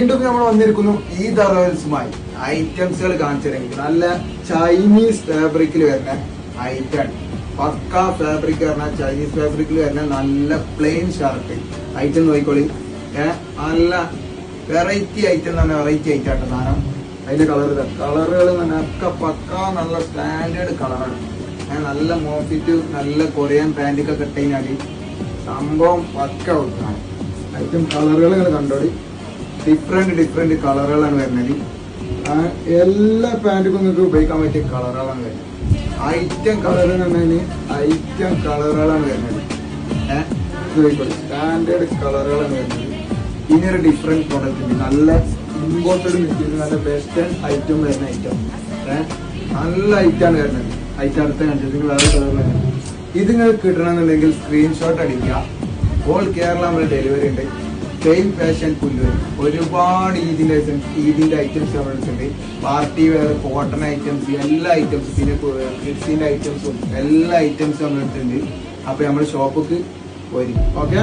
വീണ്ടും നമ്മൾ വന്നിരിക്കുന്നു ഈ ദറോൽസുമായി ഐറ്റംസുകൾ കാണിച്ചിരുന്നെങ്കിൽ നല്ല ചൈനീസ് ഫാബ്രിക്കിൽ വരുന്ന ഐറ്റം, പക്ക ഫാബ്രിക് പറഞ്ഞാൽ ചൈനീസ് ഫാബ്രിക്കിൽ വരുന്ന നല്ല പ്ലെയിൻ ഷർട്ട് ഐറ്റം നോക്കിക്കോളി. നല്ല വെറൈറ്റി ഐറ്റം എന്ന് പറഞ്ഞാൽ വെറൈറ്റി ഐറ്റം ആട്ടോ സാധനം. അതിന്റെ കളറുകൾ ഒക്കെ പക്ക നല്ല സ്റ്റാൻഡേർഡ് കളറാണ്. നല്ല മോഫിറ്റ് നല്ല കൊറിയൻ പാൻറ്റൊക്കെ ഇട്ടുകഴിഞ്ഞാൽ സംഭവം പക്ക ഔട്ടാണ്. ഐറ്റം കളറുകൾ ഇങ്ങനെ കണ്ടോളി. ഡിഫറെന്റ് കളറുകളാണ് വരുന്നത്. എല്ലാ പാൻറ്റുക്കും നിങ്ങൾക്ക് ഉപയോഗിക്കാൻ പറ്റിയ കളറുകളാണ് വരുന്നത്. ഐറ്റം കളർ എന്ന് പറഞ്ഞാൽ ഐറ്റം കളറുകളാണ് വരുന്നത്. സ്റ്റാൻഡേർഡ് കളറുകളാണ് വരുന്നത്. ഇനിയൊരു ഡിഫറെന്റ് പ്രോഡക്റ്റ് ഉണ്ട്. നല്ല ഇമ്പോർട്ടഡ് മെറ്റീരിയൽ, നല്ല വെസ്റ്റേൺ ഐറ്റം വരുന്ന ഐറ്റം. നല്ല ഐറ്റാണ് വരുന്നത്. ഐറ്റം അടുത്ത കണ്ടിട്ട് വേറെ കളർ വരുന്നത്. ഇത് നിങ്ങൾക്ക് കിട്ടണമെന്നുണ്ടെങ്കിൽ സ്ക്രീൻഷോട്ട് അടിക്കുക. ഓൾ കേരള നമ്മൾ ഡെലിവറി ഉണ്ട്. സെയിം ഫാഷൻ പുല്ലൂർ ഒരുപാട് ഈദിന്റെ ഐറ്റംസ് നമ്മളുണ്ട്. പാർട്ടി വെയർ, കോട്ടൺ ഐറ്റംസ്, എല്ലാ ഐറ്റംസും, പിന്നെ കിഡ്സിന്റെ ഐറ്റംസും എല്ലാ ഐറ്റംസും നമ്മളെടുത്തുണ്ട്. അപ്പൊ നമ്മുടെ ഷോപ്പിക്ക് വരും. ഓക്കെ.